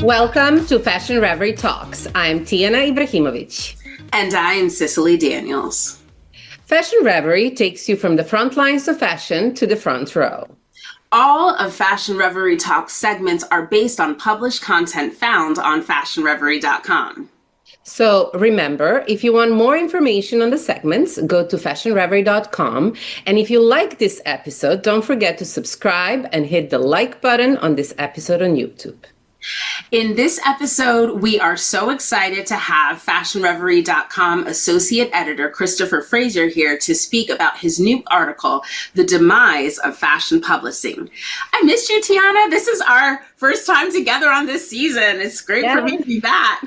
Welcome to Fashion Reverie Talks. I'm Tijana Ibrahimovic. And I am Cicily Daniels. Fashion Reverie takes you from the front lines of fashion to the front row. All of Fashion Reverie Talks segments are based on published content found on fashionreverie.com. So remember, if you want more information on the segments, go to fashionreverie.com. And if you like this episode, don't forget to subscribe and hit the like button on this episode on YouTube. In this episode, we are so excited to have fashionreverie.com associate editor Kristopher Fraser here to speak about his new article, The Demise of Fashion Publishing. I missed you, Tijana. This is our first time together on this season. It's great for me to be back.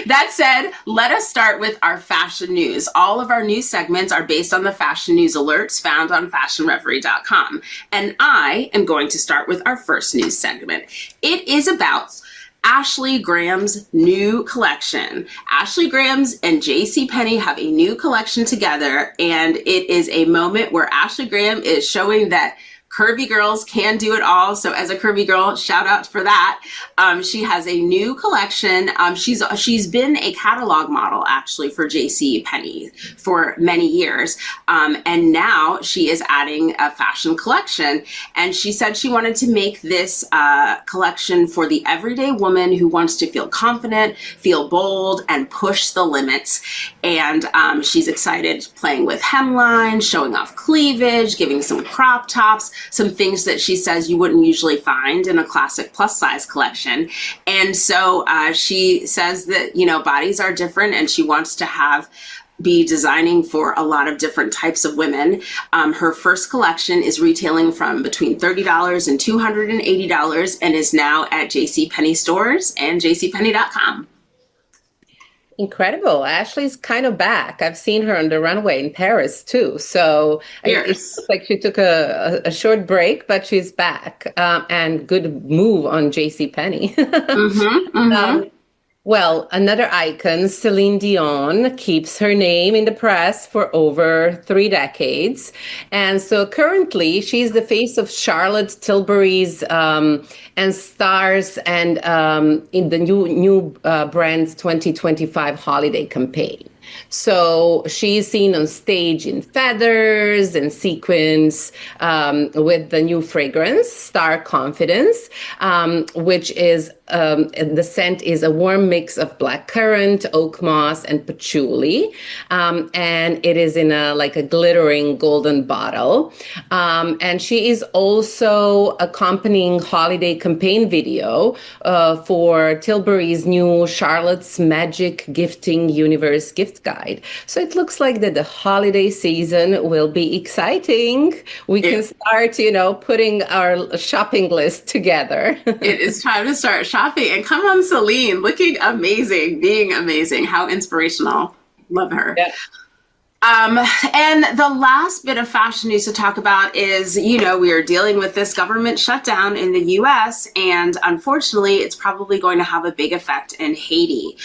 That said, let us start with our fashion news. All of our news segments are based on the fashion news alerts found on fashionreverie.com. And I am going to start with our first news segment. It is about Ashley Graham's new collection. Ashley Graham's and JCPenney have a new collection together, and it is a moment where Ashley Graham is showing that curvy girls can do it all. So as a curvy girl, shout out for that. She has a new collection. She's been a catalog model actually for JCPenney for many years. And now she is adding a fashion collection. And she said she wanted to make this collection for the everyday woman who wants to feel confident, feel bold, and push the limits. And she's excited playing with hemline, showing off cleavage, giving some crop tops, some things that she says you wouldn't usually find in a classic plus size collection. And so she says that, you know, bodies are different and she wants to be designing for a lot of different types of women. Her first collection is retailing from between $30 and $280 and is now at JCPenney stores and jcpenney.com. Incredible. Ashley's kind of back. I've seen her on the runway in Paris too. So it looks like she took a short break, but she's back. And good move on JCPenney. Well, another icon, Celine Dion, keeps her name in the press for over 3 decades. And so currently she's the face of Charlotte Tilbury's and stars and in the new brand's 2025 holiday campaign. So she's seen on stage in feathers and sequins with the new fragrance, Star Confidence, which is the scent is a warm mix of blackcurrant, oak moss, and patchouli. And it is in a glittering golden bottle. And she is also accompanying holiday campaign video for Tilbury's new Charlotte's Magic Gifting Universe gift guide. So it looks like that the holiday season will be exciting. We can start, putting our shopping list together. It is time to start shopping. And come on, Celine, looking amazing, being amazing. How inspirational. Love her. Yeah. And the last bit of fashion news to talk about is, we are dealing with this government shutdown in the U.S. and unfortunately, it's probably going to have a big effect in Haiti.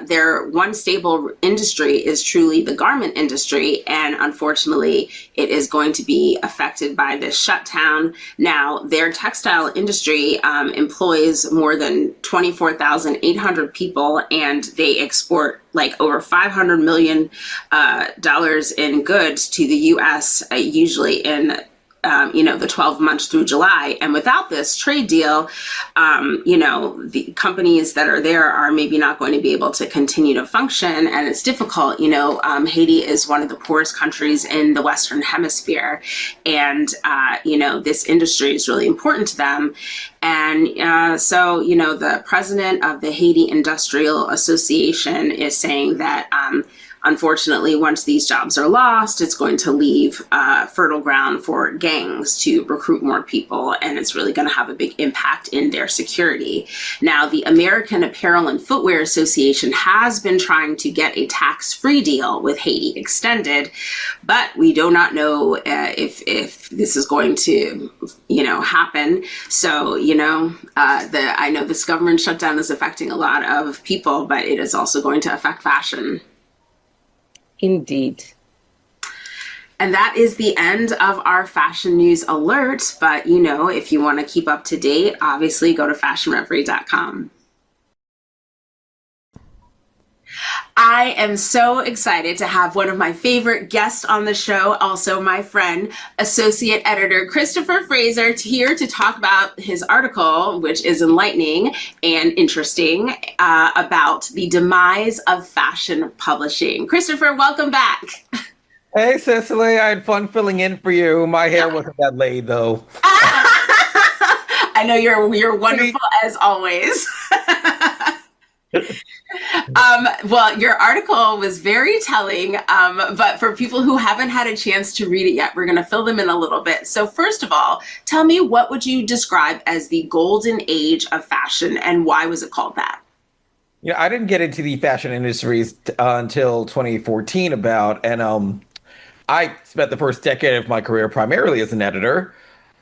Their one stable industry is truly the garment industry. And unfortunately, it is going to be affected by this shutdown. Now, their textile industry employs more than 24,800 people, and they export over $500 million in goods to the U.S. Usually in the 12 months through July. And without this trade deal, the companies that are there are maybe not going to be able to continue to function. And it's difficult. Haiti is one of the poorest countries in the Western Hemisphere. And, this industry is really important to them. And so, the president of the Haiti Industrial Association is saying that, unfortunately, once these jobs are lost, it's going to leave fertile ground for gangs to recruit more people, and it's really going to have a big impact in their security. Now, the American Apparel and Footwear Association has been trying to get a tax-free deal with Haiti extended, but we do not know if this is going to, happen. So, I know this government shutdown is affecting a lot of people, but it is also going to affect fashion. Indeed. And that is the end of our fashion news alert. But, you know, if you want to keep up to date, obviously go to fashionreverie.com. I am so excited to have one of my favorite guests on the show, also my friend, Associate Editor Kristopher Fraser, here to talk about his article, which is enlightening and interesting, about the demise of fashion publishing. Kristopher, welcome back. Hey, Cicily, I had fun filling in for you. My hair wasn't that laid, though. I know you're wonderful as always. Well, your article was very telling, but for people who haven't had a chance to read it yet, we're going to fill them in a little bit. So first of all, tell me, what would you describe as the golden age of fashion, and why was it called that? You know, I didn't get into the fashion industries until 2014 and I spent the first decade of my career primarily as an editor.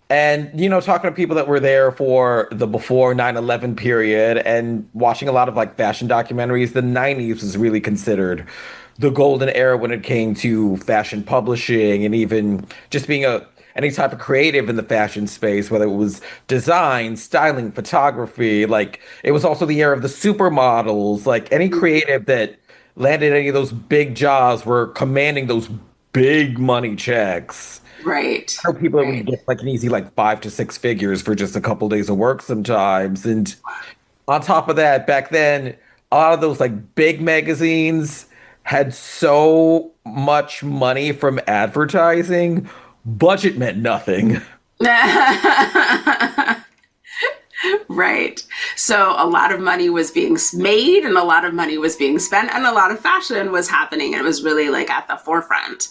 And, you know, talking to people that were there for the before 9/11 period and watching a lot of like fashion documentaries, the 90s was really considered the golden era when it came to fashion publishing and even just being any type of creative in the fashion space, whether it was design, styling, photography. Like it was also the era of the supermodels, like any creative that landed any of those big jobs were commanding those big money checks. Right. I know people that would get like an easy like 5 to 6 figures for just a couple days of work sometimes. And on top of that, back then, a lot of those like big magazines had so much money from advertising, budget meant nothing. Right. So a lot of money was being made and a lot of money was being spent and a lot of fashion was happening. It was really like at the forefront.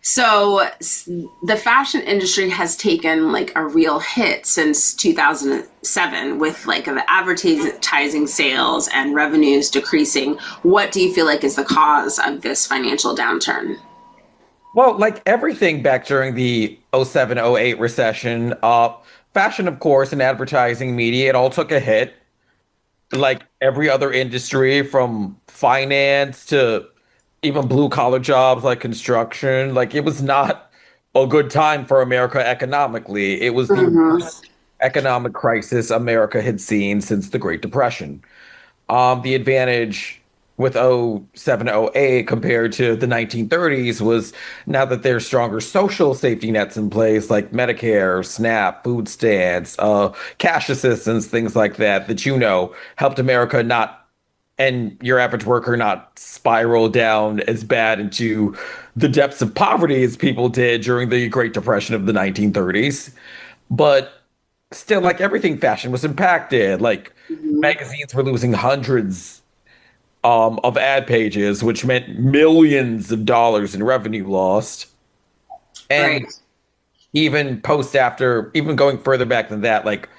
So the fashion industry has taken like a real hit since 2007 with like the advertising sales and revenues decreasing. What do you feel like is the cause of this financial downturn? Well, like everything back during the '07, '08 recession, fashion, of course, and advertising media, it all took a hit. Like every other industry, from finance to even blue collar jobs like construction, like it was not a good time for America economically. It was the Mm-hmm. worst economic crisis America had seen since the Great Depression. The advantage with '07, '08 compared to the 1930s was now that there's stronger social safety nets in place like Medicare, SNAP, food stamps, cash assistance, things like that, that, you know, helped America not and your average worker not spiral down as bad into the depths of poverty as people did during the Great Depression of the 1930s. But still, like everything, fashion was impacted. Like Mm-hmm. magazines were losing hundreds of ad pages, which meant millions of dollars in revenue lost. And Right. even going further back than that, like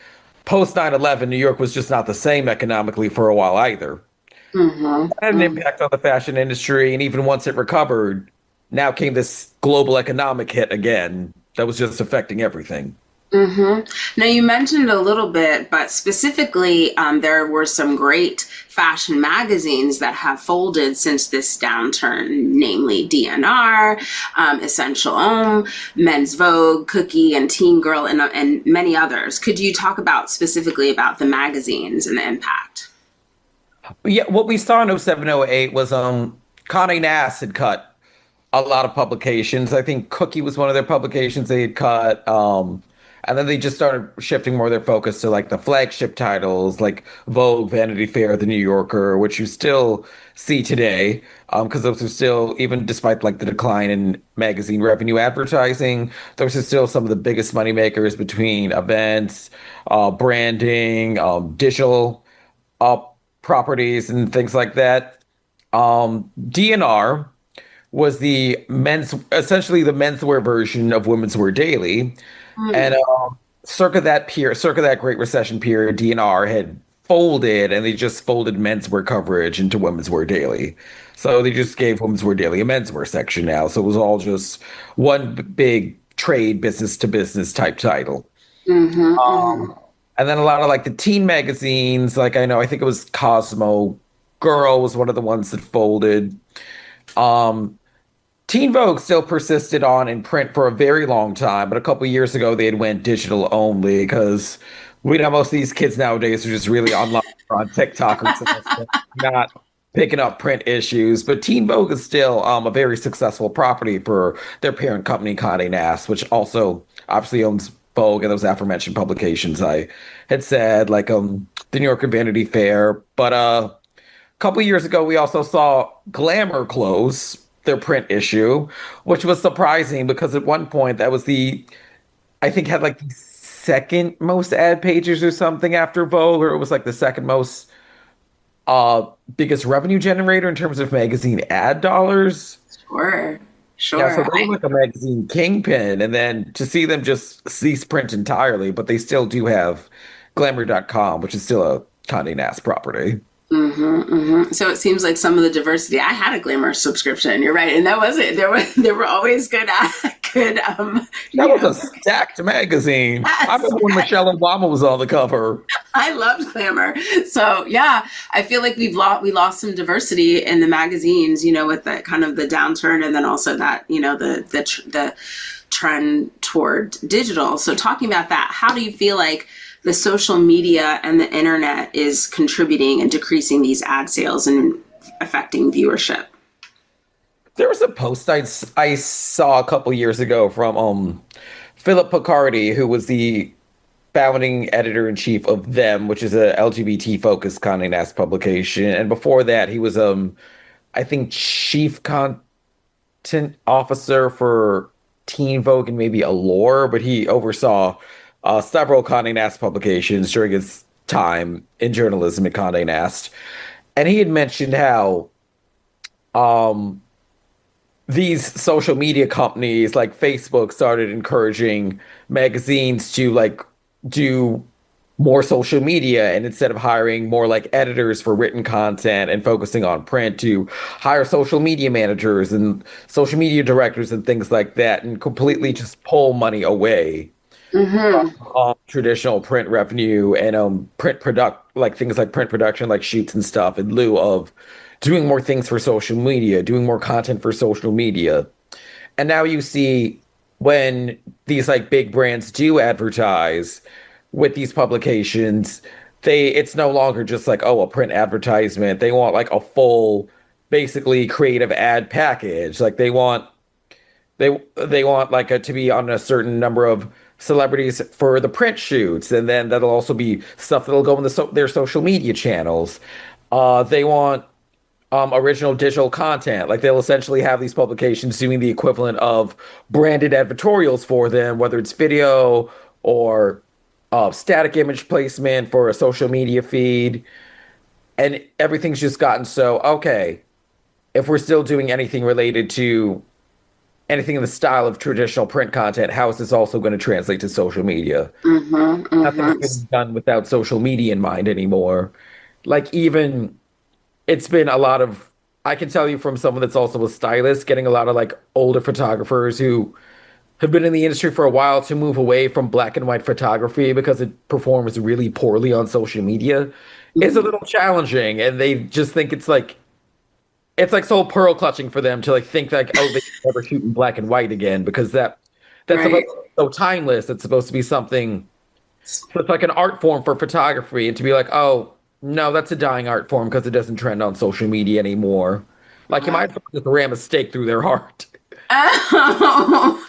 post 9/11, New York was just not the same economically for a while either. Mm-hmm. Had an Mm-hmm. impact on the fashion industry, and even once it recovered, now came this global economic hit again that was just affecting everything. Mm-hmm. Now, you mentioned a little bit, but specifically, there were some great fashion magazines that have folded since this downturn, namely DNR, Essential Homme, Men's Vogue, Cookie, and Teen Girl, and many others. Could you talk about specifically about the magazines and the impact? But yeah, what we saw in '07, '08 was Conde Nast had cut a lot of publications. I think Cookie was one of their publications they had cut. And then they just started shifting more of their focus to like the flagship titles like Vogue, Vanity Fair, The New Yorker, which you still see today. Because those are still, even despite like the decline in magazine revenue advertising, those are still some of the biggest money makers between events, branding, digital uh, properties and things like that. DNR was essentially the menswear version of Women's Wear Daily. And Mm. circa that Great Recession period, DNR had folded and they just folded menswear coverage into Women's Wear Daily. So they just gave Women's Wear Daily a menswear section now. So it was all just one big trade business to business type title. Mm-hmm. Mm-hmm. Um, and then a lot of like the teen magazines, like I think it was Cosmo Girl was one of the ones that folded. Um, Teen Vogue still persisted on in print for a very long time, but a couple years ago they had went digital only because we know most of these kids nowadays are just really online or on TikTok or something, not picking up print issues. But Teen Vogue is still a very successful property for their parent company, Condé Nast, which also obviously owns Vogue and those aforementioned publications I had said, like the New Yorker Vanity Fair. But couple of years ago, we also saw Glamour close their print issue, which was surprising because at one point that was I think had like the second most ad pages or something after Vogue, or it was like the second most biggest revenue generator in terms of magazine ad dollars. Sure. Yeah, so Sure. they were like a magazine kingpin, and then to see them just cease print entirely, but they still do have Glamour.com, which is still a Condé Nast property. So it seems like some of the diversity. I had a Glamour subscription. You're right, and that was it. There were always good, good. That was a stacked magazine. I remember when Michelle Obama was on the cover. I loved Glamour. So yeah, I feel like we lost some diversity in the magazines. With the kind of the downturn, and then also that the trend toward digital. So talking about that, how do you feel like the social media and the internet is contributing and decreasing these ad sales and affecting viewership? There was a post I saw a couple years ago from Philip Picardi, who was the founding editor-in-chief of Them, which is a LGBT-focused Condé Nast publication. And before that, he was I think chief content officer for Teen Vogue and maybe Allure, but he oversaw several Condé Nast publications during his time in journalism at Condé Nast. And he had mentioned how these social media companies like Facebook started encouraging magazines to like do more social media, and instead of hiring more like editors for written content and focusing on print, to hire social media managers and social media directors and things like that, and completely just pull money away from traditional print revenue and print product, like things like print production, like shoots and stuff, in lieu of doing more things for social media, doing more content for social media. And now you see when these like big brands do advertise with these publications, it's no longer just like, oh, a print advertisement. They want like a full, basically creative ad package. Like they want like to be on a certain number of celebrities for the print shoots, and then that'll also be stuff that'll go in their social media channels. They want original digital content. Like they'll essentially have these publications doing the equivalent of branded editorials for them, whether it's video or static image placement for a social media feed. And everything's just gotten so, okay, if we're still doing anything related to anything in the style of traditional print content, how is this also going to translate to social media? Nothing's been done without social media in mind anymore. Like even it's been a lot of, I can tell you from someone that's also a stylist, getting a lot of like older photographers who have been in the industry for a while to move away from black and white photography because it performs really poorly on social media is a little challenging. And they just think it's like so pearl clutching for them to like think like, oh, they can never shoot in black and white again, because that's Right. supposed to be so timeless. It's supposed to be something, it's like an art form for photography, and to be like, oh, no, that's a dying art form because it doesn't trend on social media anymore. Like you might as well just ram a stake through their heart. Oh,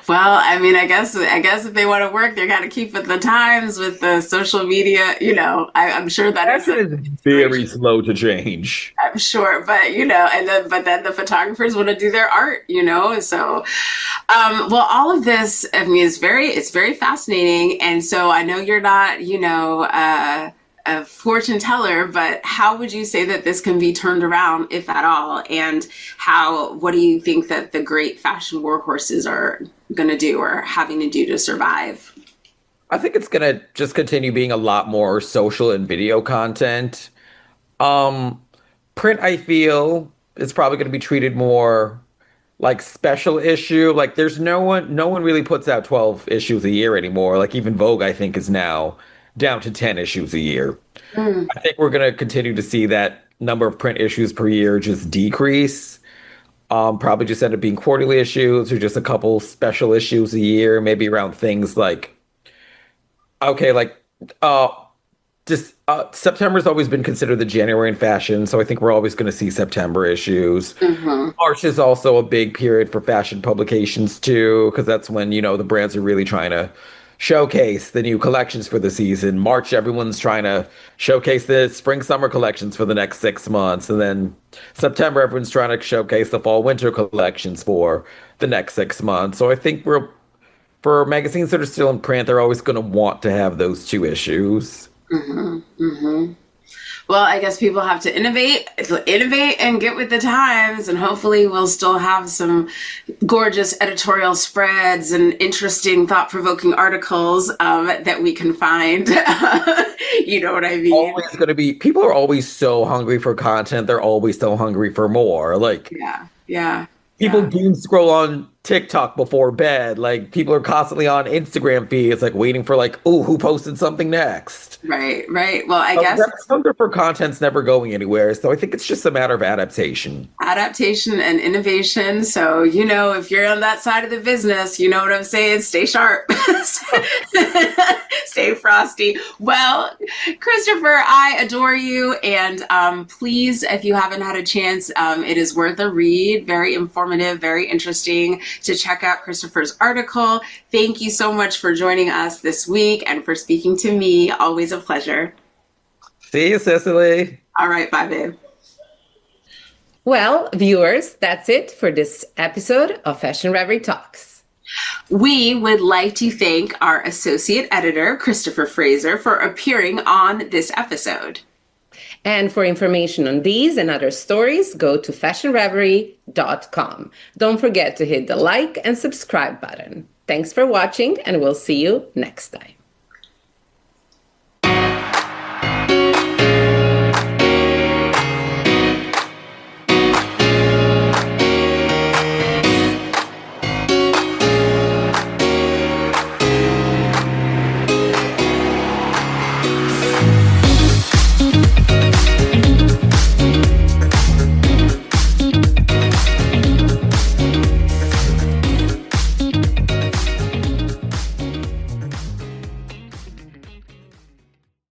well, I mean, I guess if they want to work, they got to keep with the times with the social media. I'm sure that Fashion is very slow to change. I'm sure, but but then the photographers want to do their art. So, well, all of this, I mean, it's very fascinating, and so I know you're not, a fortune teller, but how would you say that this can be turned around, if at all? And what do you think that the great fashion workhorses are going to do or having to do to survive? I think it's going to just continue being a lot more social and video content. Print, I feel, is probably going to be treated more like special issue. Like there's no one really puts out 12 issues a year anymore. Like even Vogue, I think, is now down to 10 issues a year. I think we're going to continue to see that number of print issues per year just decrease. probably just end up being quarterly issues or just a couple special issues a year, maybe around things like, okay, like, uh, just September's always been considered the January in fashion, so I think we're always going to see September issues. March is also a big period for fashion publications too, because that's when, the brands are really trying to showcase the new collections for the season. March, everyone's trying to showcase the spring summer collections for the next 6 months. And then September, everyone's trying to showcase the fall winter collections for the next 6 months. So I think for magazines that are still in print, they're always going to want to have those two issues. Well, I guess people have to innovate and get with the times, and hopefully we'll still have some gorgeous editorial spreads and interesting, thought-provoking articles that we can find. You know what I mean? Always going to be, people are always so hungry for content. They're always so hungry for more. Like, yeah. People doom scroll on TikTok before bed. Like, people are constantly on Instagram feeds, like waiting for who posted something next. Right. Well, I guess hunger for content's never going anywhere. So I think it's just a matter of adaptation. Adaptation and innovation. So, if you're on that side of the business, you know what I'm saying? Stay sharp. Stay frosty. Well, Kristopher, I adore you. And please, if you haven't had a chance, it is worth a read. Very informative, very interesting to check out Kristopher's article. Thank you so much for joining us this week and for speaking to me. Always a pleasure. See you, Cicily. All right. Bye, babe. Well, viewers, that's it for this episode of Fashion Reverie Talks. We would like to thank our associate editor, Kristopher Fraser, for appearing on this episode. And for information on these and other stories, go to fashionreverie.com. Don't forget to hit the like and subscribe button. Thanks for watching, and we'll see you next time.